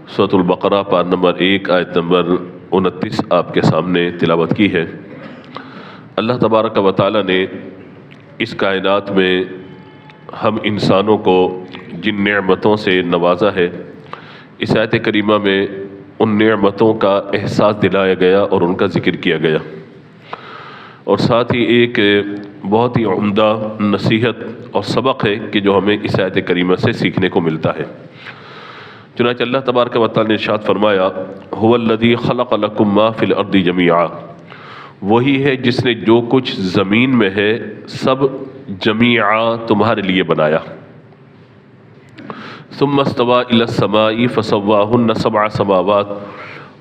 سورۃ البقرہ پارہ نمبر 1 آیت نمبر 29 آپ کے سامنے تلاوت کی ہے۔ اللہ تبارک و تعالی نے اس کائنات میں ہم انسانوں کو جن نعمتوں سے نوازا ہے، اس آیت کریمہ میں ان نعمتوں کا احساس دلایا گیا اور ان کا ذکر کیا گیا، اور ساتھ ہی ایک بہت ہی عمدہ نصیحت اور سبق ہے کہ جو ہمیں اس آیت کریمہ سے سیکھنے کو ملتا ہے۔ چنانچہ اللہ تبارک و تعالی نے ارشاد فرمایا، هو الذی خلق لکم ما فی الارض جمیعا، وہی ہے جس نے جو کچھ زمین میں ہے سب جمیعا تمہارے لیے بنایا۔ ثم استوى الی السماء فسواہن سبع سماوات،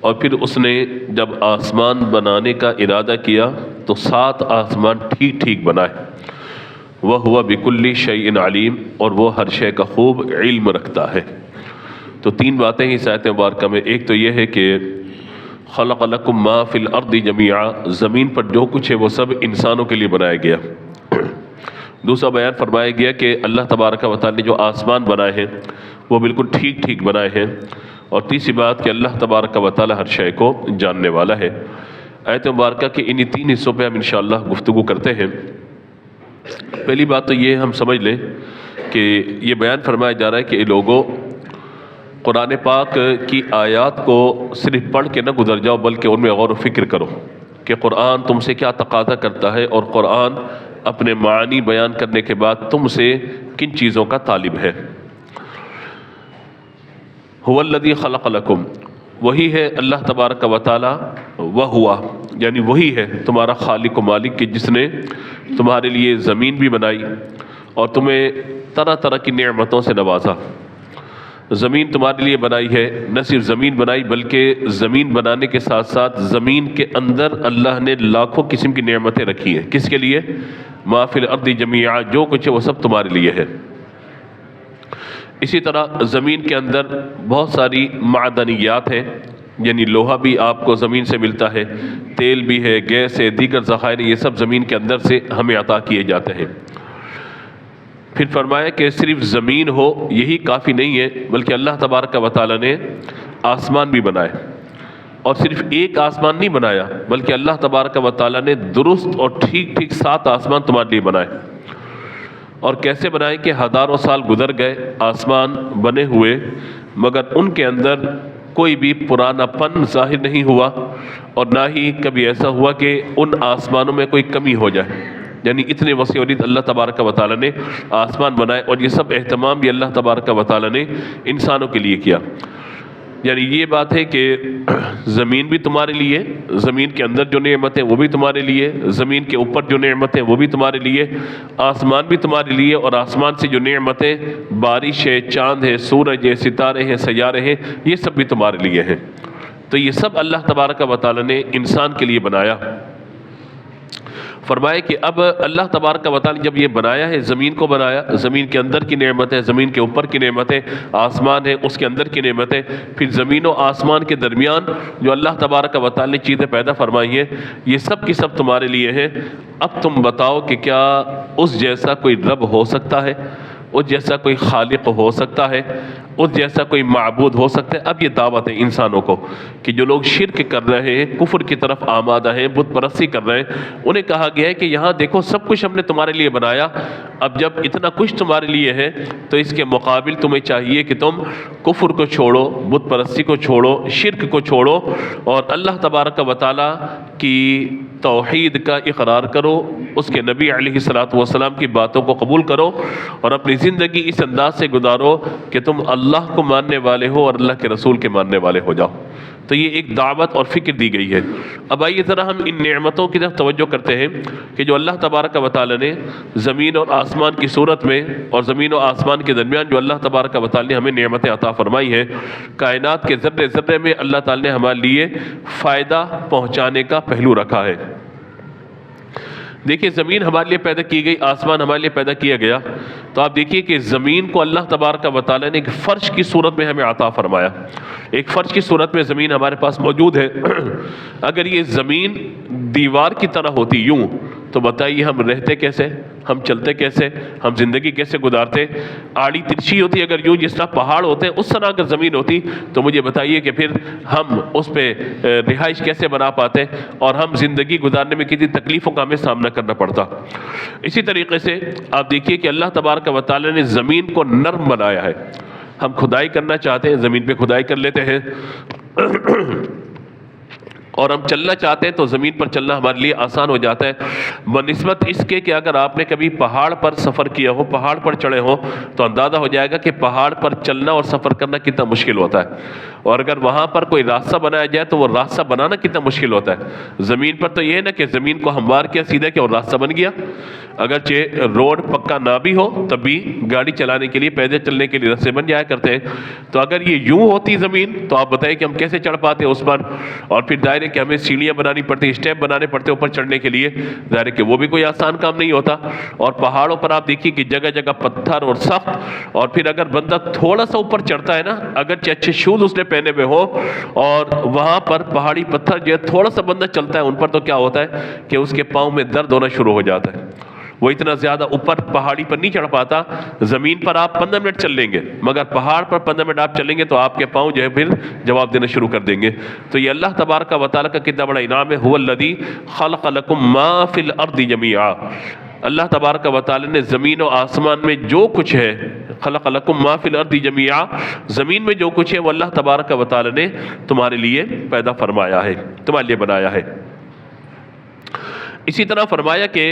اور پھر اس نے جب آسمان بنانے کا ارادہ کیا تو 7 آسمان ٹھیک ٹھیک بنائے۔ وَهُوَ بِكُلِّ شَيْءٍ عَلِيمٌ، اور وہ ہر شے کا خوب علم رکھتا ہے۔ تو 3 باتیں ہیں اس آیت مبارکہ میں۔ ایک تو یہ ہے کہ خلق لکم ما فی الارض جمیعا، زمین پر جو کچھ ہے وہ سب انسانوں کے لیے بنایا گیا۔ دوسرا بیان فرمایا گیا کہ اللہ تبارک و تعالی نے جو آسمان بنائے ہیں وہ بالکل ٹھیک ٹھیک بنائے ہیں۔ اور تیسری بات کہ اللہ تبارک و تعالی ہر شے کو جاننے والا ہے۔ آیت مبارکہ کے انہی 3 حصوں پہ ہم انشاءاللہ گفتگو کرتے ہیں۔ پہلی بات تو یہ ہم سمجھ لیں کہ یہ بیان فرمایا جا رہا ہے کہ لوگوں، قرآن پاک کی آیات کو صرف پڑھ کے نہ گزر جاؤ بلکہ ان میں غور و فکر کرو کہ قرآن تم سے کیا تقاضا کرتا ہے، اور قرآن اپنے معنی بیان کرنے کے بعد تم سے کن چیزوں کا طالب ہے۔ هو الذی خلق لکم، وہی ہے اللہ تبارک و تعالی، وہوا یعنی وہی ہے تمہارا خالق و مالک کہ جس نے تمہارے لیے زمین بھی بنائی اور تمہیں طرح طرح کی نعمتوں سے نوازا۔ زمین تمہارے لیے بنائی ہے، نہ صرف زمین بنائی بلکہ زمین بنانے کے ساتھ ساتھ زمین کے اندر اللہ نے لاکھوں قسم کی نعمتیں رکھی ہیں۔ کس کے لیے؟ ما فی الارض جمیعا، جو کچھ ہے وہ سب تمہارے لیے ہے۔ اسی طرح زمین کے اندر بہت ساری معدنیات ہیں، یعنی لوہا بھی آپ کو زمین سے ملتا ہے، تیل بھی ہے، گیس ہے، دیگر ذخائر، یہ سب زمین کے اندر سے ہمیں عطا کیے جاتے ہیں۔ پھر فرمایا کہ صرف زمین ہو یہی کافی نہیں ہے، بلکہ اللہ تبارک و تعالی نے آسمان بھی بنائے، اور صرف ایک آسمان نہیں بنایا بلکہ اللہ تبارک و تعالی نے درست اور ٹھیک ٹھیک 7 آسمان تمہارے لیے بنائے۔ اور کیسے بنائے کہ ہزاروں سال گزر گئے آسمان بنے ہوئے، مگر ان کے اندر کوئی بھی پرانا پن ظاہر نہیں ہوا، اور نہ ہی کبھی ایسا ہوا کہ ان آسمانوں میں کوئی کمی ہو جائے۔ یعنی اتنے وسیع و عریض اللہ تبارک و تعالی نے آسمان بنائے، اور یہ سب اہتمام بھی اللہ تبارک و تعالی نے انسانوں کے لیے کیا۔ یعنی یہ بات ہے کہ زمین بھی تمہارے لیے، زمین کے اندر جو نعمتیں وہ بھی تمہارے لیے، زمین کے اوپر جو نعمتیں وہ بھی تمہارے لیے، آسمان بھی تمہارے لیے، اور آسمان سے جو نعمتیں، بارش ہے، چاند ہے، سورج ہے، ستارے ہیں، سیارے ہیں، یہ سب بھی تمہارے لیے ہیں۔ تو یہ سب اللہ تبارک و تعالی نے انسان کے لیے بنایا۔ فرمایا کہ اب اللہ تبارک و تعالی جب یہ بنایا ہے، زمین کو بنایا، زمین کے اندر کی نعمتیں، زمین کے اوپر کی نعمتیں، آسمان ہے اس کے اندر کی نعمتیں، پھر زمین و آسمان کے درمیان جو اللہ تبارک و تعالی نے چیزیں پیدا فرمائی ہیں، یہ سب کی سب تمہارے لیے ہیں۔ اب تم بتاؤ کہ کیا اس جیسا کوئی رب ہو سکتا ہے؟ اس جیسا کوئی خالق ہو سکتا ہے؟ اس جیسا کوئی معبود ہو سکتا ہے؟ اب یہ دعوت ہے انسانوں کو کہ جو لوگ شرک کر رہے ہیں، کفر کی طرف آمادہ ہیں، بت پرستی کر رہے ہیں، انہیں کہا گیا ہے کہ یہاں دیکھو سب کچھ ہم نے تمہارے لیے بنایا، اب جب اتنا کچھ تمہارے لیے ہے تو اس کے مقابل تمہیں چاہیے کہ تم کفر کو چھوڑو، بت پرستی کو چھوڑو، شرک کو چھوڑو، اور اللہ تبارک و تعالی کی توحید کا اقرار کرو، اس کے نبی علیہ السلام کی باتوں کو قبول کرو، اور اپنی زندگی اس انداز سے گزارو کہ تم اللہ کو ماننے والے ہو اور اللہ کے رسول کے ماننے والے ہو جاؤ۔ تو یہ ایک دعوت اور فکر دی گئی ہے۔ اب آئیے ذرا ہم ان نعمتوں کی طرف توجہ کرتے ہیں کہ جو اللہ تبارک و تعالی نے زمین اور آسمان کی صورت میں، اور زمین و آسمان کے درمیان جو اللہ تبارک و تعالی نے ہمیں نعمتیں عطا فرمائی ہیں، کائنات کے ذرے ذرے میں اللہ تعالی نے ہمارے لیے فائدہ پہنچانے کا پہلو رکھا ہے۔ دیکھیے زمین ہمارے لیے پیدا کی گئی، آسمان ہمارے لیے پیدا کیا گیا، تو آپ دیکھیے کہ زمین کو اللہ تبارک و تعالی نے ایک فرش کی صورت میں ہمیں عطا فرمایا۔ ایک فرش کی صورت میں زمین ہمارے پاس موجود ہے۔ اگر یہ زمین دیوار کی طرح ہوتی یوں، تو بتائیے ہم رہتے کیسے، ہم چلتے کیسے، ہم زندگی کیسے گزارتے؟ آڑی ترچھی ہوتی اگر یوں جس طرح پہاڑ ہوتے ہیں اس طرح اگر زمین ہوتی تو مجھے بتائیے کہ پھر ہم اس پہ رہائش کیسے بنا پاتے اور ہم زندگی گزارنے میں کتنی تکلیفوں کا ہمیں سامنا کرنا پڑتا۔ اسی طریقے سے آپ دیکھیے کہ اللہ تبارک و تعالی نے زمین کو نرم بنایا ہے۔ ہم کھدائی کرنا چاہتے ہیں، زمین پہ کھدائی کر لیتے ہیں، اور ہم چلنا چاہتے ہیں تو زمین پر چلنا ہمارے لیے آسان ہو جاتا ہے، بنسبت اس کے کہ اگر آپ نے کبھی پہاڑ پر سفر کیا ہو، پہاڑ پر چڑھے ہو تو اندازہ ہو جائے گا کہ پہاڑ پر چلنا اور سفر کرنا کتنا مشکل ہوتا ہے، اور اگر وہاں پر کوئی راستہ بنایا جائے تو وہ راستہ بنانا کتنا مشکل ہوتا ہے۔ زمین پر تو یہ ہے نا کہ زمین کو ہموار کیا سیدھا کہ اور راستہ بن گیا، اگرچہ روڈ پکا نہ بھی ہو تب بھی گاڑی چلانے کے لیے، پیدل چلنے کے لیے راستے بن جایا کرتے ہیں۔ تو اگر یہ یوں ہوتی زمین تو آپ بتائیں کہ ہم کیسے چڑھ پاتے اس پر، اور پھر ظاہر ہے کہ ہمیں سیڑھیاں بنانی پڑتی، اسٹیپ بنانے پڑتے اوپر چڑھنے کے لیے، ظاہر ہے کہ وہ بھی کوئی آسان کام نہیں ہوتا۔ اور پہاڑوں پر آپ دیکھیے کہ جگہ جگہ پتھر اور سخت، اور پھر اگر بندہ تھوڑا سا اوپر چڑھتا ہے نا، اگرچہ اچھے شوز اس نے پہنے ہوئے ہو، اور وہاں پر پہاڑی پتھر جو ہے تھوڑا سا بندہ چلتا ہے ان پر تو کیا ہوتا ہے کہ اس کے پاؤں میں درد ہونا شروع ہو جاتا ہے، وہ اتنا زیادہ اوپر پہاڑی پر نہیں چڑھ پاتا۔ زمین پر آپ 15 منٹ چل لیں گے، مگر پہاڑ پر 15 منٹ آپ چلیں گے تو آپ کے پاؤں جو ہے پھر جواب دینا شروع کر دیں گے۔ تو یہ اللہ تبارک و تعالیٰ کا کتنا بڑا انعام ہے، هو الذی خلق لکم ما فی الارض جمیعا۔ اللہ تبارک و تعالیٰ نے زمین و آسمان میں جو کچھ ہے، خلق لکم ما فی الارض جمیعا، زمین میں جو کچھ ہے وہ اللہ تبارک و تعالیٰ نے تمہارے لیے پیدا فرمایا ہے، تمہارے لیے بنایا ہے۔ اسی طرح فرمایا کہ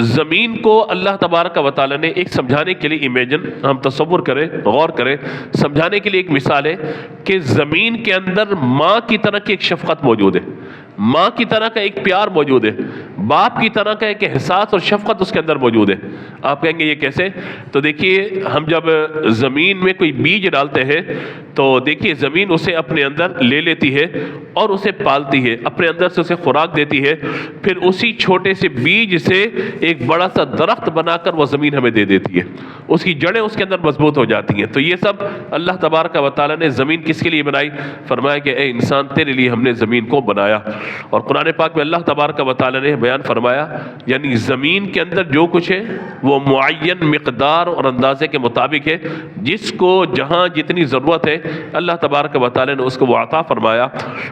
زمین کو اللہ تبارک و تعالیٰ نے ایک سمجھانے کے لیے، امیجن ہم تصور کریں، غور کریں، سمجھانے کے لیے ایک مثال ہے کہ زمین کے اندر ماں کی طرح کی ایک شفقت موجود ہے، ماں کی طرح کا ایک پیار موجود ہے، باپ کی طرح کا ایک احساس اور شفقت اس کے اندر موجود ہے۔ آپ کہیں گے یہ کیسے؟ تو دیکھیے ہم جب زمین میں کوئی بیج ڈالتے ہیں تو دیکھیے زمین اسے اپنے اندر لے لیتی ہے اور اسے پالتی ہے، اپنے اندر سے اسے خوراک دیتی ہے، پھر اسی چھوٹے سے بیج سے ایک بڑا سا درخت بنا کر وہ زمین ہمیں دے دیتی ہے، اس کی جڑیں اس کے اندر مضبوط ہو جاتی ہیں۔ تو یہ سب اللہ تبارک و تعالیٰ نے زمین کس کے لیے بنائی؟ فرمایا کہ اے انسان تیرے لیے ہم نے زمین کو بنایا۔ اور قرآن پاک میں اللہ تبارک و تعالیٰ نے بیان فرمایا، یعنی زمین کے اندر جو کچھ ہے وہ معین مقدار اور اندازے کے مطابق ہے، جس کو جہاں جتنی ضرورت ہے اللہ تبارک و تعالیٰ نے اس کو وہ عطا فرمایا۔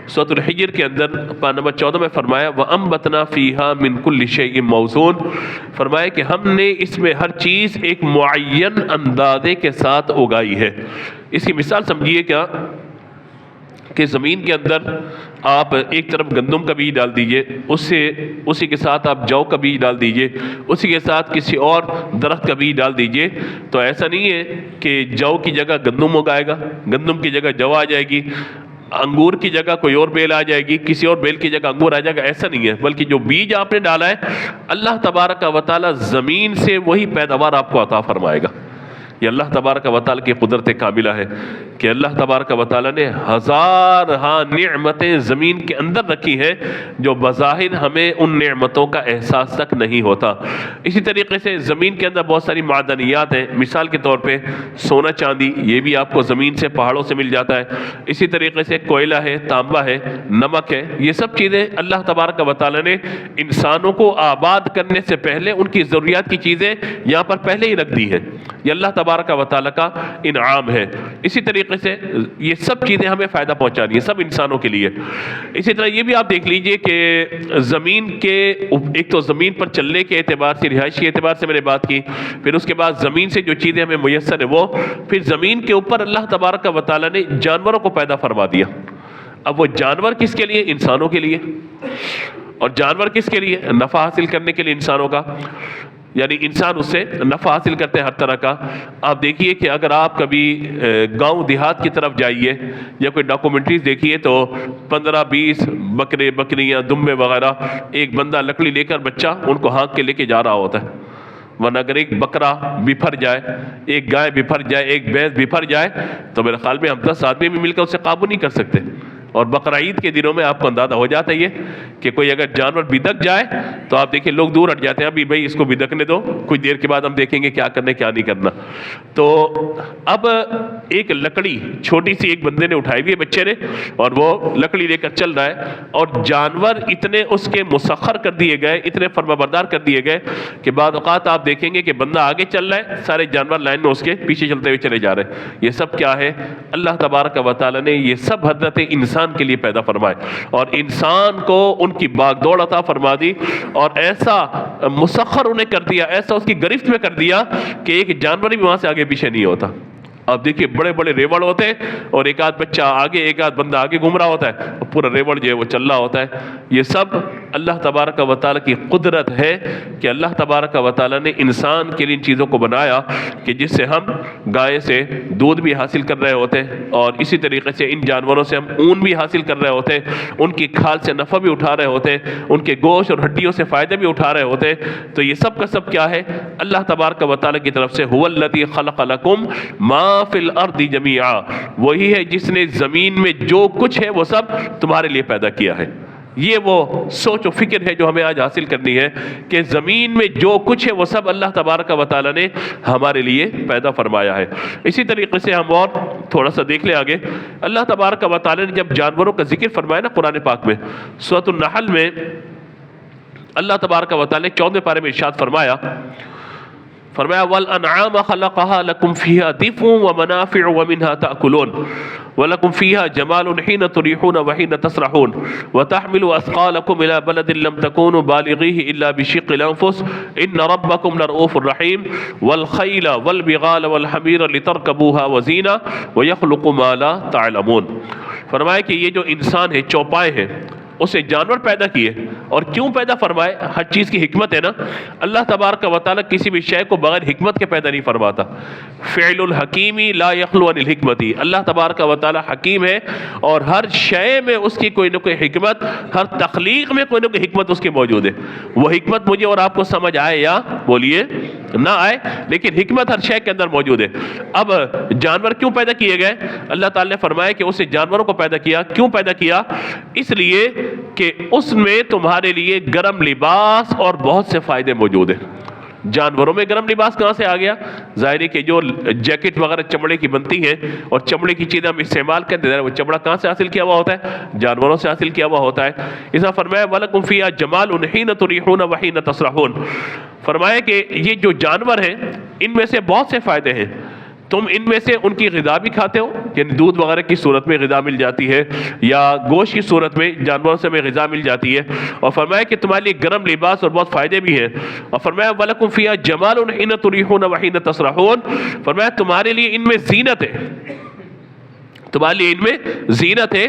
سورۃ الحجر کے اندر نمبر 14 میں فرمایا وَأَنبَتْنَا فِيهَا مِن كُلِّ شَيْءٍ مَوْزُونٍ، فرمایا کہ ہم نے اس میں ہر چیز ایک معین اندازے کے ساتھ اگائی ہے۔ اس کی مثال سمجھیے کیا کہ زمین کے اندر آپ ایک طرف گندم کا بیج ڈال دیجئے، اسی کے ساتھ آپ جو کا بیج ڈال دیجئے، اسی کے ساتھ کسی اور درخت کا بیج ڈال دیجئے، تو ایسا نہیں ہے کہ جو کی جگہ گندم اگائے گا، گندم کی جگہ جو آ جائے گی، انگور کی جگہ کوئی اور بیل آ جائے گی، کسی اور بیل کی جگہ انگور آ جائے گا، ایسا نہیں ہے، بلکہ جو بیج آپ نے ڈالا ہے اللہ تبارک و تعالیٰ زمین سے وہی پیداوار آپ کو عطا فرمائے گا۔ یہ اللہ تبارک و تعالیٰ کی قدرت کاملہ ہے کہ اللہ تبارک و تعالیٰ نے ہزارہا نعمتیں زمین کے اندر رکھی ہیں جو بظاہر ہمیں ان نعمتوں کا احساس تک نہیں ہوتا۔ اسی طریقے سے زمین کے اندر بہت ساری معدنیات ہیں، مثال کے طور پہ سونا چاندی، یہ بھی آپ کو زمین سے، پہاڑوں سے مل جاتا ہے۔ اسی طریقے سے کوئلہ ہے، تانبا ہے، نمک ہے، یہ سب چیزیں اللہ تبارک و تعالیٰ نے انسانوں کو آباد کرنے سے پہلے ان کی ضروریات کی چیزیں یہاں پر پہلے ہی رکھ دی ہیں۔ یہ اللہ تبارک و تعالیٰ کا انعام ہے۔ اسی طریقے سے یہ سب چیزیں ہمیں فائدہ پہنچا رہی ہیں، سب انسانوں کے لیے۔ اسی طرح یہ بھی آپ دیکھ لیجئے کہ زمین کے ایک تو زمین پر چلنے کے اعتبار سے، رہائش کے اعتبار سے میں نے بات کی، پھر اس کے بعد زمین سے جو چیزیں ہمیں میسر ہیں وہ، پھر زمین کے اوپر اللہ تبارک و تعالیٰ نے جانوروں کو پیدا فرما دیا۔ اب وہ جانور کس کے لیے؟ انسانوں کے لیے۔ اور جانور کس کے لیے؟ نفع حاصل کرنے کے لیے انسانوں کا، یعنی انسان اس سے نفع حاصل کرتے ہیں ہر طرح کا۔ آپ دیکھیے کہ اگر آپ کبھی گاؤں دیہات کی طرف جائیے یا کوئی ڈاکومنٹریز دیکھیے تو 15-20 بکرے، بکریاں، دمبے وغیرہ، ایک بندہ لکڑی لے کر بچہ ان کو ہانک کے لے کے جا رہا ہوتا ہے، ورنہ اگر ایک بکرا بپھر جائے، ایک گائے بپھر جائے، ایک بھینس بپھر جائے تو میرے خیال میں ہم 10 آدمی بھی مل کر اسے قابو نہیں کر سکتے۔ اور بقرہ عید کے دنوں میں آپ کو اندازہ ہو جاتا ہے یہ کہ کوئی اگر جانور بدک جائے تو آپ دیکھیں لوگ دور ہٹ جاتے ہیں، ابھی بھائی اس کو بدکنے دو، کچھ دیر کے بعد ہم دیکھیں گے کیا کرنا کیا نہیں کرنا۔ تو اب ایک لکڑی چھوٹی سی ایک بندے نے اٹھائی ہوئی ہے، بچے نے، اور وہ لکڑی لے کر چل رہا ہے، اور جانور اتنے اس کے مسخر کر دیے گئے، اتنے فرمانبردار کر دیے گئے کہ بعض اوقات آپ دیکھیں گے کہ بندہ آگے چل رہا ہے، سارے جانور لائن میں اس کے پیچھے چلتے ہوئے چلے جا رہے ہیں۔ یہ سب کیا ہے؟ اللہ تبارک و تعالی نے یہ سب حضرت انسان کے لیے پیدا فرمائے، اور انسان کو ان کی باغ دوڑ عطا فرما دی، اور ایسا مسخر انہیں کر دیا، ایسا اس کی گرفت میں کر دیا کہ ایک جانور بھی وہاں سے آگے پیچھے نہیں ہوتا۔ آپ دیکھیے بڑے بڑے ریوڑ ہوتے ہیں، اور ایک آدھ بچہ آگے ایک آدھ بندہ آگے گھوم رہا ہوتا ہے، اور پورا ریوڑ جو ہے وہ چل رہا ہوتا ہے۔ یہ سب اللہ تبارک و تعالیٰ کی قدرت ہے کہ اللہ تبارک و تعالیٰ نے انسان کے لیے ان چیزوں کو بنایا کہ جس سے ہم گائے سے دودھ بھی حاصل کر رہے ہوتے ہیں، اور اسی طریقے سے ان جانوروں سے ہم اون بھی حاصل کر رہے ہوتے ہیں، ان کی کھال سے نفع بھی اٹھا رہے ہوتے ہیں، ان کے گوشت اور ہڈیوں سے فائدے بھی اٹھا رہے ہوتے ہیں۔ تو یہ سب کا سب کیا ہے؟ اللہ تبارک و تعالیٰ کی طرف سے هو الذی خلق لکم ما فی الارض جمیعا، وہی ہے جس نے زمین میں جو کچھ ہے وہ سب تمہارے لیے پیدا کیا ہے۔ یہ وہ سوچ و فکر ہے جو ہمیں آج حاصل کرنی ہے کہ زمین میں جو کچھ ہے وہ سب اللہ تبارک و تعالیٰ نے ہمارے لیے پیدا فرمایا ہے۔ اسی طریقے سے ہم اور تھوڑا سا دیکھ لیں آگے، اللہ تبارک و تعالیٰ نے جب جانوروں کا ذکر فرمایا نا قرآن پاک میں، سورۃ النحل میں اللہ تبارک و تعالیٰ نے 14 پارے میں ارشاد فرمایا وَالْأَنْعَامَ خَلَقَهَا لَكُمْ فِيهَا دِفْءٌ وَمَنَافِعُ وَمِنْهَا تَأْكُلُونَ وَلَكُمْ فِيهَا جَمَالٌ حِينَ تُرِيحُونَ وَحِينَ تَسْرَحُونَ وَتَحْمِلُ أَثْقَالَكُمْ إِلَى بَلَدٍ لَمْ تَكُونُوا بَالِغِيهِ إِلَّا بِشِقِّ الْأَنفُسِ إِنَّ رَبَّكُمْ لَرَءُوفٌ رَحِيمٌ وَالْخَيْلَ وَالْبِغَالَ وَالْحَمِيرَ لِتَرْكَبُوهَا وَزِينَةً وَيَخْلُقُ مَا لَا تَعْلَمُونَ۔ فرمایا کہ یہ جو انسان ہے چوپائے ہیں، اسے جانور پیدا کیے، اور کیوں پیدا فرمائے؟ ہر چیز کی حکمت ہے نا۔ اللہ تبارک و تعالیٰ کسی بھی شے کو بغیر حکمت کے پیدا نہیں فرماتا۔ فعل الحکیم لا یخلو عن الحکمت، اللہ تبارک و تعالیٰ حکیم ہے، اور ہر شے میں اس کی کوئی نہ کوئی حکمت، ہر تخلیق میں کوئی نہ کوئی حکمت اس کی موجود ہے۔ وہ حکمت مجھے اور آپ کو سمجھ آئے یا بولیے نہ آئے، لیکن حکمت ہر شے کے اندر موجود ہے۔ اب جانور کیوں پیدا کیے گئے؟ اللہ تعالیٰ نے فرمایا کہ اسے جانوروں کو پیدا کیا۔ کیوں پیدا کیا؟ اس لیے کہ اس میں تمہارے لیے گرم لباس اور بہت سے فائدے موجود ہیں۔ جانوروں میں گرم لباس کہاں سے آ گیا؟ ظاہر ہے کہ جو جیکٹ وغیرہ چمڑے کی بنتی ہے اور چمڑے کی چیزیں ہم استعمال کرتے ہیں، وہ چمڑا کہاں سے حاصل کیا ہوا ہوتا ہے؟ جانوروں سے حاصل کیا ہوا ہوتا ہے۔ اس نے فرمایا وَلَكُمْ فِيهَا جَمَالٌ حِينَ تُرِيحُونَ وَحِينَ تَسْرَحُونَ، فرمایا کہ یہ جو جانور ہیں ان میں سے بہت سے فائدے ہیں۔ تم ان میں سے ان کی غذا بھی کھاتے ہو، یعنی دودھ وغیرہ کی صورت میں غذا مل جاتی ہے، یا گوشت کی صورت میں جانوروں سے ہمیں غذا مل جاتی ہے، اور فرمایا کہ تمہارے لیے گرم لباس اور بہت فائدے بھی ہیں، اور فرمایا وَلَكُمْ فِيهَا جَمَالٌ حِينَ تُرِيحُونَ وَحِينَ تَسْرَحُونَ، فرمایا تمہارے لیے ان میں زینت ہے، تمہارے لیے ان میں زینت ہے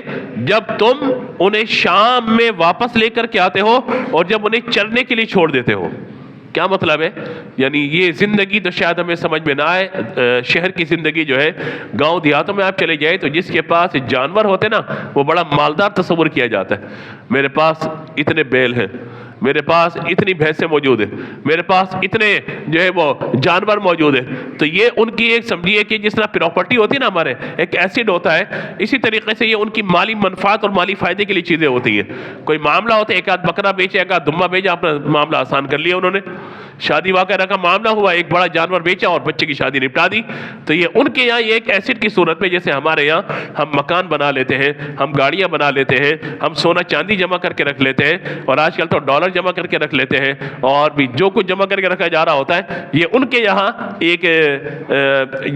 جب تم انہیں شام میں واپس لے کر کے آتے ہو اور جب انہیں چرنے کے لیے چھوڑ دیتے ہو۔ کیا مطلب ہے؟ یعنی یہ زندگی تو شاید ہمیں سمجھ میں نہ آئے، شہر کی زندگی جو ہے، گاؤں دیہاتوں میں آپ چلے جائیں تو جس کے پاس جانور ہوتے نا وہ بڑا مالدار تصور کیا جاتا ہے۔ میرے پاس اتنے بیل ہیں، میرے پاس اتنی بھینسیں موجود ہیں، میرے پاس اتنے جو ہے وہ جانور موجود ہیں، تو یہ ان کی ایک سمجھیے کہ جس طرح پراپرٹی ہوتی ہے نا، ہمارے ایک ایسڈ ہوتا ہے، اسی طریقے سے یہ ان کی مالی منفعت اور مالی فائدے کے لیے چیزیں ہوتی ہیں۔ کوئی معاملہ ہوتا ہے، ایک آدھ بکرا بیچے، ایک آدھ دمبا بیچا، اپنا معاملہ آسان کر لیا انہوں نے۔ شادی وغیرہ کا معاملہ ہوا، ایک بڑا جانور بیچا اور بچے کی شادی نپٹا دی۔ تو یہ ان کے یہاں یہ ایک ایسڈ کی صورت میں، جیسے ہمارے یہاں ہم مکان بنا لیتے ہیں، ہم گاڑیاں بنا لیتے ہیں، ہم سونا چاندی جمع کر کے رکھ لیتے ہیں، اور آج کل تو ڈالر جمع کر کے رکھ لیتے ہیں، اور بھی جو کچھ جمع کر کے رکھا جا رہا ہوتا ہے، یہ ان کے یہاں ایک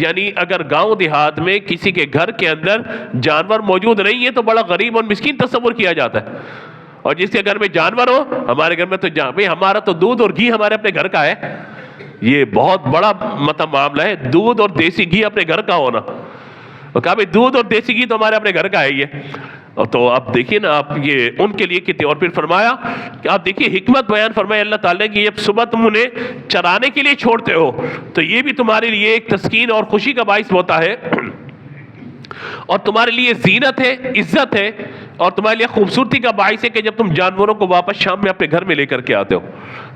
یعنی اگر گاؤں دیہات میں کسی کے گھر کے اندر جانور موجود نہیں ہے تو بڑا غریب اور مسکین تصور کیا جاتا ہے۔ اور جس کے گھر میں جانور ہو، ہمارے گھر میں تو بھئی ہمارا تو دودھ اور گھی ہمارے اپنے گھر کا ہے، یہ بہت بڑا معاملہ ہے، دودھ اور دیسی گھی اپنے گھر کا ہونا۔ اور کہا بھئی دودھ اور دیسی گھی تو ہمارے اپنے گھر کا ہے یہ۔ اور تو آپ دیکھیے نا، آپ یہ ان کے لیے کتنے، اور پھر فرمایا کہ آپ دیکھیے حکمت بیان فرمایا اللہ تعالیٰ کی، جب صبح تم انہیں چرانے کے لیے چھوڑتے ہو تو یہ بھی تمہارے لیے ایک تسکین اور خوشی کا باعث ہوتا ہے، اور تمہارے لیے زینت ہے، عزت ہے۔ اور تمہارے لیے خوبصورتی کا باعث ہے کہ جب تم جانوروں کو واپس شام میں اپنے گھر میں لے کر کے آتے ہو.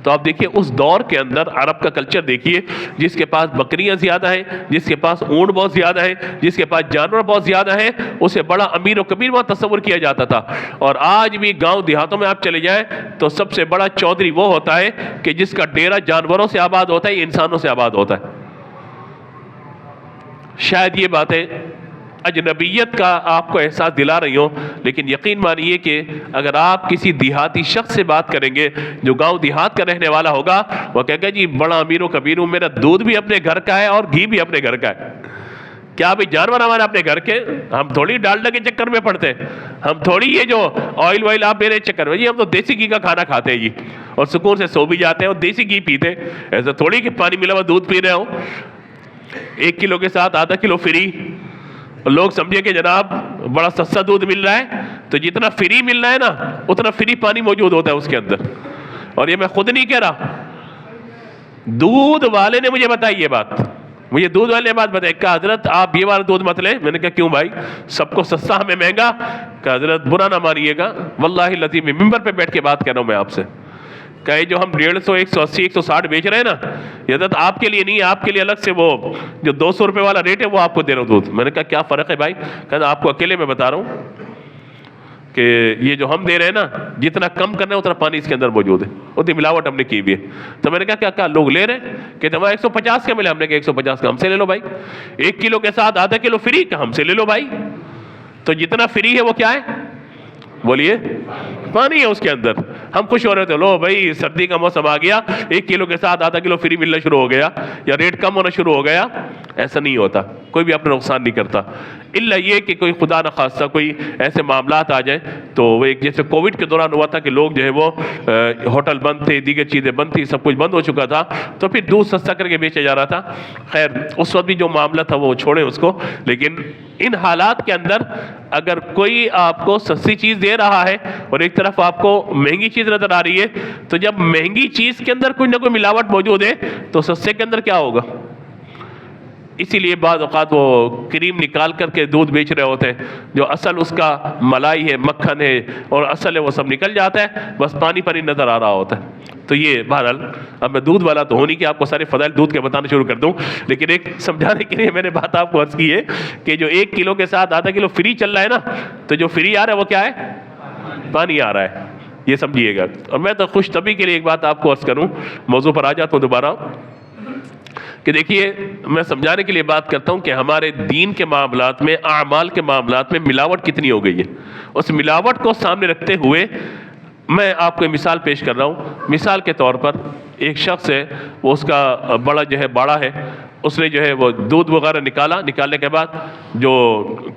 تو آپ دیکھیے اس دور کے اندر عرب کا کلچر دیکھیے, جس کے پاس بکریاں زیادہ ہیں, جس کے پاس اونٹ بہت زیادہ ہیں, جس کے پاس جانور بہت زیادہ ہیں, اسے بڑا امیر و کبیر وہاں تصور کیا جاتا تھا. اور آج بھی گاؤں دیہاتوں میں آپ چلے جائیں تو سب سے بڑا چودھری وہ ہوتا ہے کہ جس کا ڈیرا جانوروں سے آباد ہوتا ہے یا انسانوں سے آباد ہوتا ہے. شاید یہ باتیں اجنبیت کا آپ کو احساس دلا رہی ہوں, لیکن یقین مانیے کہ اگر آپ کسی دیہاتی شخص سے بات کریں گے جو گاؤں دیہات کا رہنے والا ہوگا, وہ کہے گا جی بڑا امیر و کبیر ہوں, میرا دودھ بھی اپنے گھر کا ہے اور گھی بھی اپنے گھر کا ہے. کیا بھی جانور ہمارے اپنے گھر کے, ہم تھوڑی ڈالڈا کے چکر میں پڑتے ہیں, ہم تھوڑی یہ جو آئل وائل آپ میرے چکر میں, جی ہم تو دیسی گھی کا کھانا کھاتے ہیں جی, اور سکون سے سو بھی جاتے ہیں اور دیسی گھی پیتے. ایسا تھوڑی کہ پانی ملا ہوا دودھ پی رہے ہوں 1 کلو کے ساتھ آدھا کلو فری. لوگ سمجھے کہ جناب بڑا سستا دودھ مل رہا ہے, تو جتنا فری مل رہا ہے نا اتنا فری پانی موجود ہوتا ہے اس کے اندر. اور یہ میں خود نہیں کہہ رہا, دودھ والے نے مجھے بتائی یہ بات, مجھے دودھ والے نے بات بتائی کہ حضرت آپ یہ والا دودھ مت لیں. میں نے کہا کیوں بھائی, سب کو سستا ہمیں مہنگا. کہ حضرت برا نہ مانیے گا, واللہ العظیم میں ممبر پہ بیٹھ کے بات کر رہا ہوں میں آپ سے, کہ جو ہم 150, 180, 160 بیچ رہے ہیں نا, یہ حضرت آپ کے لیے نہیں, آپ کے لیے الگ سے وہ جو 200 روپے والا ریٹ ہے وہ آپ کو دے رہا ہوں دودھ. میں نے کہا کیا فرق ہے بھائی؟ کہا آپ کو اکیلے میں بتا رہا ہوں کہ یہ جو ہم دے رہے ہیں نا, جتنا کم کرنا ہے اتنا پانی اس کے اندر موجود ہے, اتنی ملاوٹ ہم نے کی ہوئی ہے. تو میں نے کہا کیا لوگ لے رہے ہیں؟ کہ ہمارا 150 کا ملا. ہم نے کہا 150 کا ہم سے لے لو بھائی. 1 کلو کے ساتھ آدھا کلو فری کا ہم سے لے لو بھائی. تو جتنا فری ہے وہ کیا ہے بولیے؟ پانی ہے اس کے اندر. ہم خوش ہو رہے تھے, لو بھائی سردی کا موسم آ گیا, 1 کلو کے ساتھ آدھا کلو فری ملنا شروع ہو گیا یا ریٹ کم ہونا شروع ہو گیا. ایسا نہیں ہوتا, کوئی بھی اپنا نقصان نہیں کرتا, الا یہ کہ کوئی خدا نہ خواستہ کوئی ایسے معاملات آ جائیں. تو وہ ایک جیسے کووڈ کے دوران ہوا تھا کہ لوگ جو ہے وہ ہوٹل بند تھے, دیگر چیزیں بند تھی, سب کچھ بند ہو چکا تھا, تو پھر دودھ سستا کر کے بیچا جا رہا تھا. خیر اس وقت بھی جو معاملہ تھا وہ چھوڑیں اس کو, لیکن ان حالات کے اندر اگر کوئی آپ کو سستی چیز دے رہا ہے اور ایک طرف آپ کو مہنگی چیز نظر آ رہی ہے, تو جب مہنگی چیز کے اندر کوئی نہ کوئی ملاوٹ موجود ہے تو سستے کے اندر کیا ہوگا؟ اسی لیے بعض اوقات وہ کریم نکال کر کے دودھ بیچ رہے ہوتے ہیں, جو اصل اس کا ملائی ہے, مکھن ہے اور اصل ہے وہ سب نکل جاتا ہے, بس پانی پانی نظر آ رہا ہوتا ہے. تو یہ بہرحال اب میں دودھ والا تو ہو نہیں کہ آپ کو سارے فضائل دودھ کے بتانا شروع کر دوں, لیکن ایک سمجھانے کے لیے میں نے بات آپ کو عرض کی ہے کہ جو 1 کلو کے ساتھ آدھا کلو فری چل رہا ہے نا, تو جو فری آ رہا ہے وہ کیا ہے؟ پانی آ رہا ہے, یہ سمجھیے گا. اور میں تو خوش طبی کے لیے ایک بات آپ کو عرض کروں, موضوع پر آ جاتا ہوں دوبارہ, کہ دیکھیے میں سمجھانے کے لیے بات کرتا ہوں کہ ہمارے دین کے معاملات میں, اعمال کے معاملات میں ملاوٹ کتنی ہو گئی ہے. اس ملاوٹ کو سامنے رکھتے ہوئے میں آپ کو مثال پیش کر رہا ہوں. مثال کے طور پر ایک شخص ہے, وہ اس کا بڑا جو ہے باڑا ہے, اس نے جو ہے وہ دودھ وغیرہ نکالنے کے بعد جو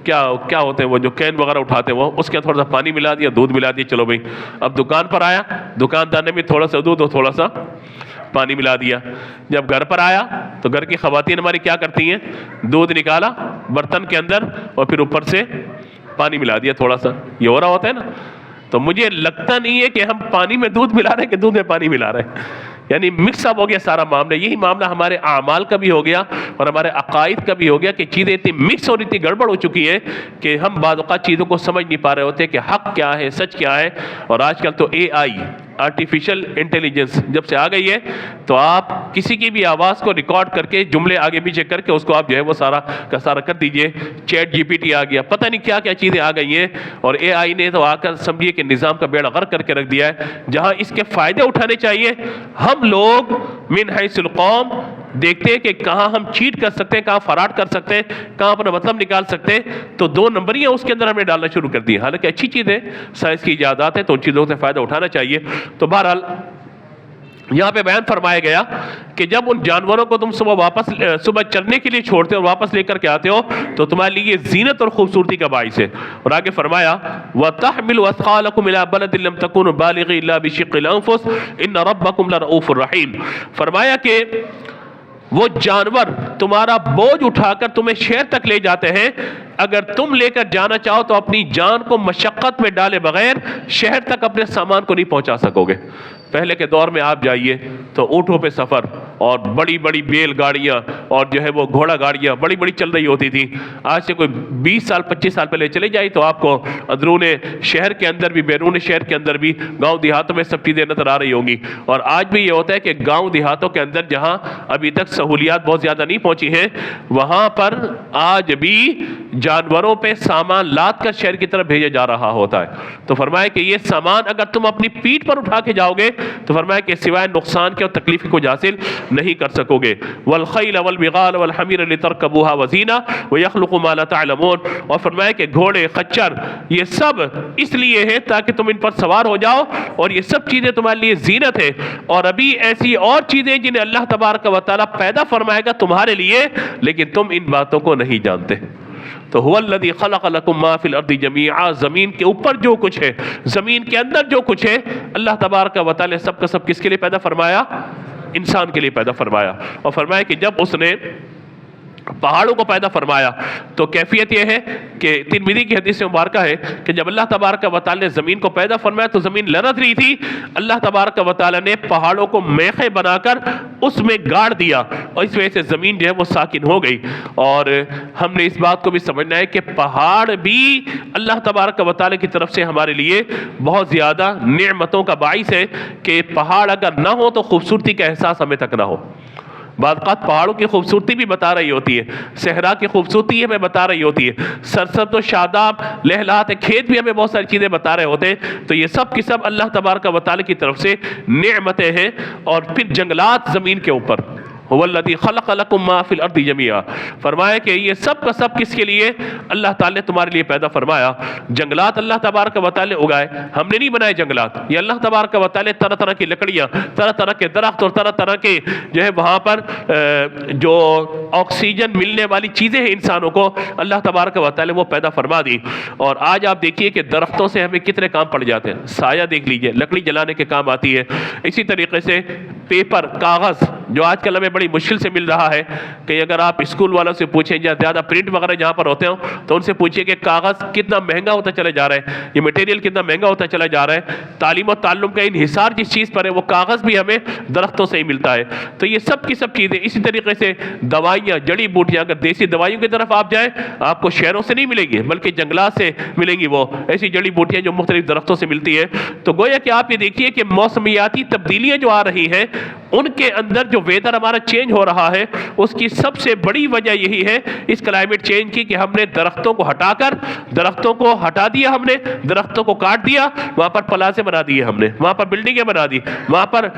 کیا ہوتے ہیں وہ جو کین وغیرہ اٹھاتے ہیں وہ, اس کے تھوڑا سا پانی ملا دیا, دودھ ملا دیا, چلو بھائی. اب دکان پر آیا, دکاندار نے بھی تھوڑا سا دودھ اور تھوڑا سا پانی ملا دیا. جب گھر پر آیا تو گھر کی خواتین ہماری کیا کرتی ہیں, دودھ نکالا برتن کے اندر اور پھر اوپر سے پانی ملا دیا تھوڑا سا. یہ ہو رہا ہوتا ہے نا. تو مجھے لگتا نہیں ہے کہ ہم پانی میں دودھ ملا رہے ہیں کہ دودھ میں پانی ملا رہے ہیں, یعنی مکس اپ ہو گیا سارا معاملہ. یہی معاملہ ہمارے اعمال کا بھی ہو گیا اور ہمارے عقائد کا بھی ہو گیا کہ چیزیں اتنی مکس اور اتنی گڑبڑ ہو چکی ہیں کہ ہم بعض اوقات چیزوں کو سمجھ نہیں پا رہے ہوتے کہ حق کیا ہے, سچ کیا ہے. اور آج کل تو AI آرٹیفیشل انٹیلیجنس جب سے آ گئی ہے تو آپ کسی کی بھی آواز کو ریکارڈ کر کے جملے آگے پیچھے کر کے اس کو آپ جو ہے وہ سارا کا سارا کر دیجئے. چیٹ GPT آ گیا, پتہ نہیں کیا کیا چیزیں آ گئی ہیں, اور AI نے تو آ کر سمجھیے کہ نظام کا بیڑا غرق کر کے رکھ دیا ہے. جہاں اس کے فائدے اٹھانے چاہیے, ہم لوگ من حیث القوم دیکھتے ہیں کہ کہاں ہم چیٹ کر سکتے ہیں, کہاں فراڈ کر سکتے ہیں, کہاں اپنا مطلب نکال سکتے ہیں, تو 2 نمبریاں اس کے اندر ہم نے ڈالنا شروع کر دی. حالانکہ اچھی چیز ہے, سائنس کی ایجادات ہے, تو ان چیزوں سے فائدہ اٹھانا چاہیے. تو بہرحال یہاں پہ بیان فرمایا گیا کہ جب ان جانوروں کو تم صبح چرنے کے لیے چھوڑتے اور واپس لے کر کے آتے ہو تو تمہارے لیے یہ زینت اور خوبصورتی کا باعث ہے. اور آگے فرمایا وَتَحْمِلُ أَثْقَالَكُمْ إِلَىٰ بَلَدٍ لَمْ تَكُونُوا بَالِغِيهِ إِلَّا بِشِقِّ الْأَنفُسِ إِنَّ رَبَّكُمْ لَرَءُوفٌ رَحِيمٌ. فرمایا کہ وہ جانور تمہارا بوجھ اٹھا کر تمہیں شہر تک لے جاتے ہیں, اگر تم لے کر جانا چاہو تو اپنی جان کو مشقت میں ڈالے بغیر شہر تک اپنے سامان کو نہیں پہنچا سکو گے. پہلے کے دور میں آپ جائیے تو اونٹوں پہ سفر, اور بڑی بڑی بیل گاڑیاں اور جو ہے وہ گھوڑا گاڑیاں بڑی بڑی چل رہی ہوتی تھی. آج سے کوئی 20 سال 25 سال پہلے چلے جائے تو آپ کو اندرون شہر کے اندر بھی بیرون شہر کے اندر بھی گاؤں دیہاتوں میں سب چیزیں نظر آ رہی ہوں گی. اور آج بھی یہ ہوتا ہے کہ گاؤں دیہاتوں کے اندر جہاں ابھی تک سہولیات بہت زیادہ نہیں پہنچی ہیں وہاں پر آج بھی جانوروں پہ سامان لاد کر شہر کی طرف بھیجا جا رہا ہوتا ہے. تو فرمایا کہ یہ سامان اگر تم اپنی پیٹھ پر اٹھا کے جاؤ گے تو فرمایا کہ سوائے نقصان کے اور تکلیف کو حاصل نہیں کر سکو گے. والخیل والبغال والحمیر لترکبوها وزینہ ویخلق ما لا تعلمون. اور فرمایا کہ گھوڑے خچر یہ سب اس لیے ہے تاکہ تم ان پر سوار ہو جاؤ اور یہ سب چیزیں تمہارے لیے زینت ہے. اور ابھی ایسی اور چیزیں جنہیں اللہ تبارک و تعالیٰ پیدا فرمائے گا تمہارے لیے لیکن تم ان باتوں کو نہیں جانتے. تو هو الذی خلق لکم ما فی الارض جمیعا. زمین کے اوپر جو کچھ ہے زمین کے اندر جو کچھ ہے اللہ تبارک و تعالیٰ نے سب کا سب کس کے لیے پیدا فرمایا؟ انسان کے لیے پیدا فرمایا. اور فرمایا کہ جب اس نے پہاڑوں کو پیدا فرمایا تو کیفیت یہ ہے کہ ترمذی کی حدیث مبارکہ ہے کہ جب اللہ تبارک و تعالی نے زمین کو پیدا فرمایا تو زمین لرز رہی تھی. اللہ تبارک و تعالی نے پہاڑوں کو میخیں بنا کر اس میں گاڑ دیا اور اس وجہ سے زمین جو ہے وہ ساکن ہو گئی. اور ہم نے اس بات کو بھی سمجھنا ہے کہ پہاڑ بھی اللہ تبارک و تعالی کی طرف سے ہمارے لیے بہت زیادہ نعمتوں کا باعث ہے کہ پہاڑ اگر نہ ہو تو خوبصورتی کا احساس ہمیں تک نہ ہو. بعض اوقات پہاڑوں کی خوبصورتی بھی بتا رہی ہوتی ہے, صحرا کی خوبصورتی ہمیں بتا رہی ہوتی ہے, سرسبز و شاداب لہلہاتے کھیت بھی ہمیں بہت ساری چیزیں بتا رہے ہوتے ہیں. تو یہ سب کی سب اللہ تبارک و تعالی کی طرف سے نعمتیں ہیں. اور پھر جنگلات زمین کے اوپر هو الذی خلق لکم ما فی الارض جمیعا. فرمایا کہ یہ سب کا سب کس کے لیے؟ اللہ تعالی نے تمہارے لیے پیدا فرمایا. جنگلات اللہ تبارک و تعالی نے اگائے, ہم نے نہیں بنائے جنگلات. یہ اللہ تبارک و تعالی طرح طرح کی لکڑیاں, طرح طرح کے درخت اور طرح طرح کے جو ہے وہاں پر جو آکسیجن ملنے والی چیزیں ہیں انسانوں کو اللہ تبارک و تعالی وہ پیدا فرما دی. اور آج آپ دیکھیے کہ درختوں سے ہمیں کتنے کام پڑ جاتے ہیں. سایہ دیکھ لیجئے, لکڑی جلانے کے کام آتی ہے. اسی طریقے سے پیپر, کاغذ جو آج کل ہمیں بڑی مشکل سے مل رہا ہے کہ اگر آپ اسکول والوں سے پوچھیں یا زیادہ پرنٹ وغیرہ جہاں پر ہوتے ہوں تو ان سے پوچھیں کہ کاغذ کتنا مہنگا ہوتا چلا جا رہا ہے, یہ مٹیریل کتنا مہنگا ہوتا چلا جا رہا ہے. تعلیم و تعلم کا انحصار جس چیز پر ہے وہ کاغذ بھی ہمیں درختوں سے ہی ملتا ہے. تو یہ سب کی سب چیزیں. اسی طریقے سے دوائیاں, جڑی بوٹیاں, اگر دیسی دوائیوں کی طرف آپ جائیں آپ کو شہروں سے نہیں ملیں گی بلکہ جنگلات سے ملیں گی وہ ایسی جڑی بوٹیاں جو مختلف درختوں سے ملتی ہے. تو گویا کہ آپ یہ دیکھیے کہ موسمیاتی تبدیلیاں جو آ رہی ہیں ان کے اندر جو ویدر ہمارا چینج ہو رہا ہے اس کی سب سے بڑی وجہ یہی ہے اس کلائمیٹ چینج کی کہ ہم نے درختوں کو ہٹا کر, درختوں کو ہٹا دیا, ہم نے درختوں کو کاٹ دیا, وہاں پر پلازے بنا دیے, ہم نے وہاں پر بلڈنگیں بنا دی, وہاں پر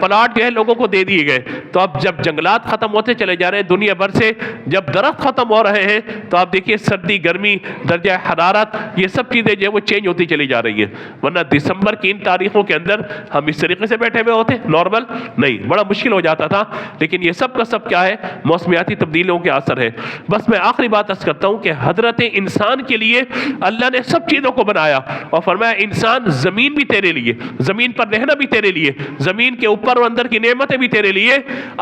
پلاٹ جو ہے لوگوں کو دے دیے گئے. تو اب جب جنگلات ختم ہوتے چلے جا رہے ہیں دنیا بھر سے, جب درخت ختم ہو رہے ہیں تو آپ دیکھیے سردی, گرمی, درجہ حرارت یہ سب چیزیں جو ہے وہ چینج ہوتی چلی جا رہی ہیں. ورنہ دسمبر کی ان تاریخوں کے اندر ہم اس طریقے سے بیٹھے ہوئے ہوتے نارمل نہیں, بڑا مشکل ہو جاتا تھا. لیکن یہ سب کا سب کیا ہے؟ موسمیاتی تبدیلیوں کے اثر ہے. بس میں آخری بات عرض کرتا ہوں کہ حضرت انسان کے لیے اللہ نے سب چیزوں کو بنایا اور فرمایا انسان زمین بھی تیرے لیے, زمین پر رہنا بھی تیرے لیے, زمین کے اوپر اور اندر کی نعمتیں بھی تیرے لیے,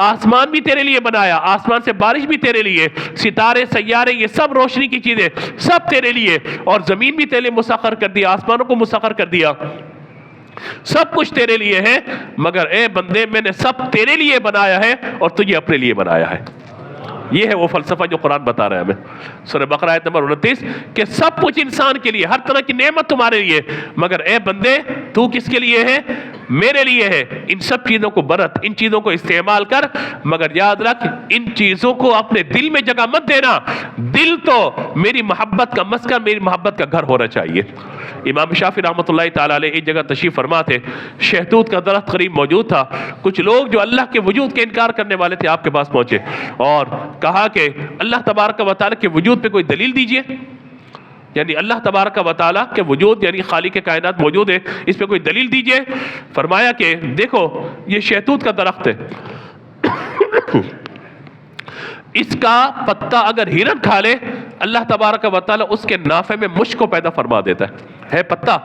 آسمان بھی تیرے لیے بنایا, آسمان سے بارش بھی تیرے لیے, ستارے سیارے یہ سب روشنی کی چیزیں سب تیرے لیے, اور زمین بھی تیرے لیے مسخر کر دیا, آسمانوں کو مسخر کر دیا, سب کچھ تیرے لیے ہے. مگر اے بندے میں نے سب تیرے لیے بنایا ہے اور تجھے اپنے لیے بنایا ہے. یہ ہے وہ فلسفہ جو قرآن بتا رہا ہے ہمیں. سورہ بقرہ آیت نمبر 29 کہ سب کچھ انسان کے لیے, ہر طرح کی نعمت تمہارے لیے, مگر اے بندے تو کس کے لیے ہے؟ میرے لیے ہے. ان سب چیزوں کو برت, ان چیزوں کو استعمال کر, مگر یاد رکھ ان چیزوں کو اپنے دل میں جگہ مت دینا. دل تو میری محبت کا مسکن, میری محبت کا گھر ہونا چاہیے. امام شافعی رحمۃ اللہ تعالی علیہ ایک جگہ تشریف فرما تھے, شہتوت کا درخت قریب موجود تھا. کچھ لوگ جو اللہ کے وجود کے انکار کرنے والے تھے آپ کے پاس پہنچے اور کہا کہ اللہ تبارک و تعالی کے وجود پہ کوئی دلیل دیجئے, یعنی اللہ تبارک و تعالی کے وجود یعنی خالق کائنات موجود ہے, اس پہ کوئی دلیل دیجئے. فرمایا کہ دیکھو یہ شہتوت کا درخت ہے, اس کا پتا اگر ہرن کھا لے اللہ تبارک و تعالی اس کے نافے میں مشک کو پیدا فرما دیتا ہے پتا,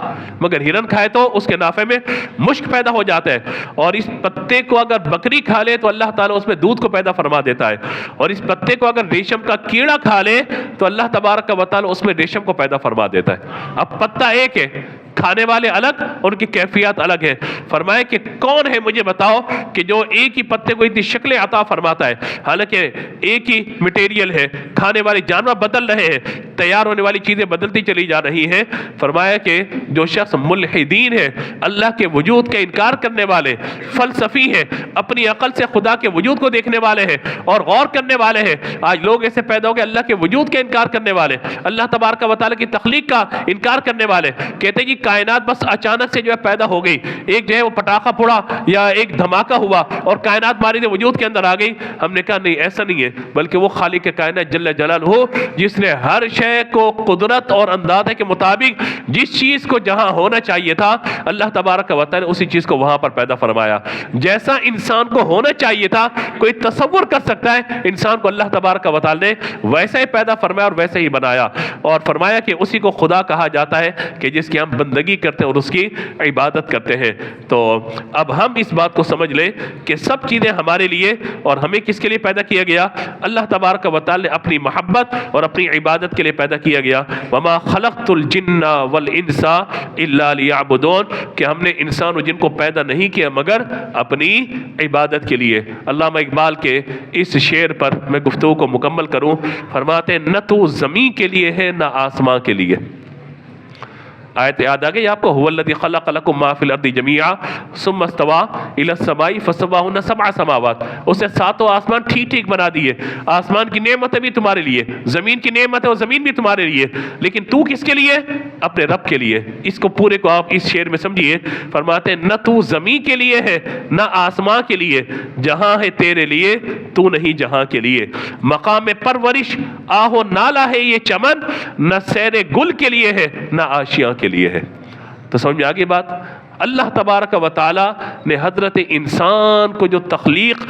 مگر ہرن کھائے تو اس کے نافے میں مشک پیدا ہو جاتا ہے. اور اس پتے کو اگر بکری کھا لے تو اللہ تعالیٰ اس میں دودھ کو پیدا فرما دیتا ہے. اور اس پتے کو اگر ریشم کا کیڑا کھا لے تو اللہ تبارک و تعالیٰ اس میں ریشم کو پیدا فرما دیتا ہے. اب پتا ایک ہے, کھانے والے الگ، ان کی کیفیات الگ ہے۔ فرمایا کہ کون ہے مجھے بتاؤ کہ جو ایک ہی پتے کو اتنی شکلیں عطا فرماتا ہے، حالانکہ ایک ہی مٹیریل ہے، کھانے والے جانور بدل رہے ہیں، تیار ہونے والی چیزیں بدلتی چلی جا رہی ہیں۔ فرمایا کہ جو شخص ملحدین ہے، اللہ کے وجود کا انکار کرنے والے، فلسفی ہے، اپنی عقل سے خدا کے وجود کو دیکھنے والے ہیں اور غور کرنے والے ہیں۔ آج لوگ ایسے پیدا ہو گئے اللہ کے وجود کا انکار کرنے والے، اللہ تبارک و تعالیٰ کی تخلیق کا انکار کرنے والے، کہتے ہیں کہ کائنات بس اچانک سے جو ہے پیدا ہو گئی، ایک جو ہے وہ پٹاخہ پھوڑا یا ایک دھماکہ ہوا اور کائنات ماری سے وجود کے اندر آ گئی۔ ہم نے کہا نہیں، ایسا نہیں ہے، بلکہ وہ خالق کائنات جل جلالہ جس نے ہر شے کو قدرت اور اندازے کے مطابق جس چیز کو جہاں ہونا چاہیے تھا، اللہ تبارک و تعالیٰ نے اسی چیز کو وہاں پر پیدا فرمایا۔ جیسا انسان کو ہونا چاہیے تھا، کوئی تصور کر سکتا ہے انسان کو اللہ تبارک و تعالیٰ نے ویسا ہی پیدا فرمایا اور ویسے ہی بنایا، اور فرمایا کہ اسی کو خدا کہا جاتا ہے کہ جس کی ہم بندگی کرتے ہیں اور اس کی عبادت کرتے ہیں۔ تو اب ہم اس بات کو سمجھ لیں کہ سب چیزیں ہمارے لیے، اور ہمیں کس کے لیے پیدا کیا گیا؟ اللہ تبارک و تعالیٰ نے اپنی محبت اور اپنی عبادت کے لیے پیدا کیا گیا۔ وما خلقت الجن والانس الا لیعبدون، کہ ہم نے انسان و جن کو پیدا نہیں کیا مگر اپنی عبادت کے لیے۔ علامہ اقبال کے اس شعر پر میں گفتگو کو مکمل کروں، فرماتے ہیں نہ تو زمین کے لیے ہے نہ آسمان کے لیے۔ آیت یاد آ گئی آپ کو؟ هو الذی خلق لکم ما فی الارض جمیعا ثم استوى الی السماء فسواہن سبع سماوات، اسے ساتوں آسمان ٹھیک ٹھیک بنا دیے۔ آسمان کی نعمتیں بھی تمہارے لیے، زمین کی نعمت ہے اور زمین بھی تمہارے لیے، لیکن تو کس کے لیے؟ اپنے رب کے لیے۔ اس کو پورے کو آپ اس شعر میں سمجھیے، فرماتے ہیں نہ تو زمین کے لیے ہے نہ آسمان کے لیے، جہاں ہے تیرے لیے تو نہیں جہاں کے لیے۔ مقام پرورش آہو نالا ہے یہ چمن، نہ سیر گل کے لیے ہے نہ آشیاں کے لیے ہے۔ تو سمجھ میں آگے بات؟ اللہ تبارک و تعالی نے حضرت انسان کو جو تخلیق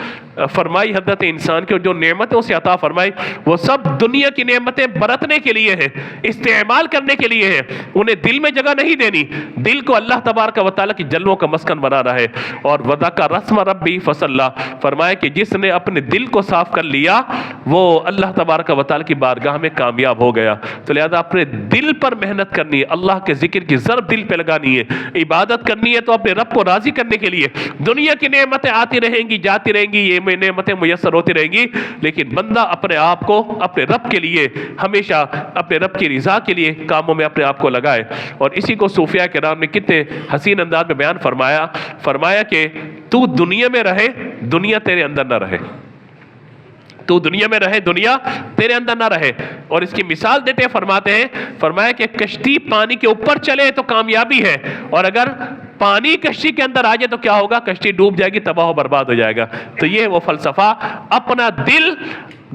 فرمائی، حضرت انسان کی جو نعمتیں اسے عطا فرمائی، وہ سب دنیا کی نعمتیں برتنے کے لیے ہیں، استعمال کرنے کے لیے ہیں، انہیں دل میں جگہ نہیں دینی۔ دل کو اللہ تبارک و تعالیٰ کی جلووں کا مسکن بنا رہا ہے۔ اور وَذَكَرَ رَسْمَ رَبِّهِ فَصَلَّى، فرمایا کہ جس نے اپنے دل کو صاف کر لیا وہ اللہ تبارک و تعالیٰ کی بارگاہ میں کامیاب ہو گیا۔ تو لہذا اپنے دل پر محنت کرنی ہے، اللہ کے ذکر کی ضرب دل پہ لگانی ہے، عبادت کرنی ہے تو اپنے رب کو راضی کرنے کے لیے۔ دنیا کی نعمتیں آتی رہیں گی، جاتی رہیں گی، یہ نعمتیں میسر ہوتی رہیں گی، لیکن بندہ اپنے آپ کو اپنے رب کے لیے ہمیشہ اپنے رب کی رضا کے لیے کاموں میں اپنے آپ کو لگائے۔ اور اسی کو صوفیاء کرام نے کتنے حسین انداز میں بیان فرمایا کہ تو دنیا میں رہے، دنیا تیرے اندر نہ رہے۔ تو دنیا میں رہے، دنیا تیرے اندر نہ رہے۔ اور اس کی مثال دیتے ہیں، فرمایا کہ کشتی پانی کے اوپر چلے تو کامیابی ہے، اور اگر پانی کشتی کے اندر آ جائے تو کیا ہوگا؟ کشتی ڈوب جائے گی، تباہ و برباد ہو جائے گا۔ تو یہ وہ فلسفہ، اپنا دل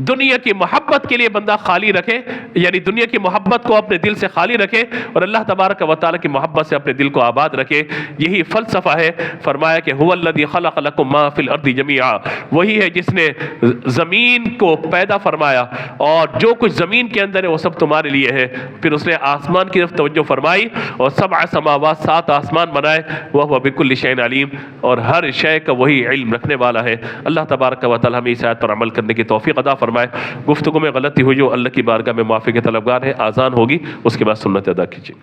دنیا کی محبت کے لیے بندہ خالی رکھے، یعنی دنیا کی محبت کو اپنے دل سے خالی رکھے اور اللہ تبارک و تعالیٰ کی محبت سے اپنے دل کو آباد رکھے۔ یہی فلسفہ ہے۔ فرمایا کہ هو الذی خلق لکم ما فی الارض جمیعا، وہی ہے جس نے زمین کو پیدا فرمایا اور جو کچھ زمین کے اندر ہے وہ سب تمہارے لیے ہے۔ پھر اس نے آسمان کی طرف توجہ فرمائی اور سبع سماوات، 7 آسمان بنائے، وہو بکل شیء علیم، اور ہر شے کا وہی علم رکھنے والا ہے۔ اللہ تبارک و تعالیٰ ہمیں اس آیت پر عمل کرنے کی توفیق عطا فرمائے۔ گفتگو میں غلطی ہوئی جو اللہ کی بارگاہ میں معافی کے طلبگار ہے، آذان ہوگی، اس کے بعد سنت ادا کیجیے۔